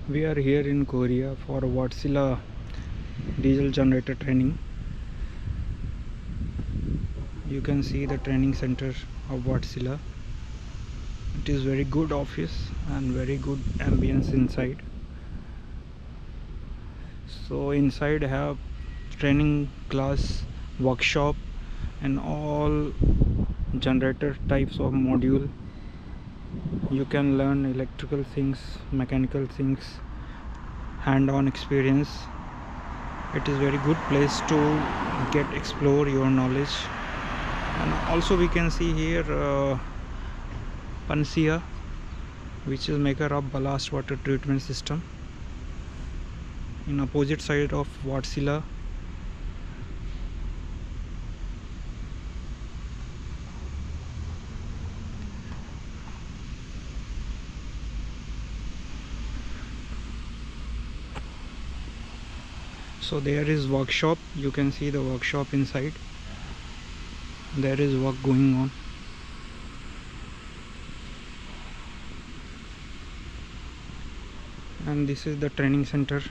We are here in Korea for Wartsila diesel generator training. You can see the training center of Wartsila. It is very good office and very good ambience inside. So inside have training class, workshop and all generator types of module. You can learn electrical things, mechanical things, hand-on experience. It is very good place to explore your knowledge. And also we can see here Pansia, which is maker of ballast water treatment system, in opposite side of Wartsila. So there is workshop. You can see the workshop inside. There is work going on. And this is the training center.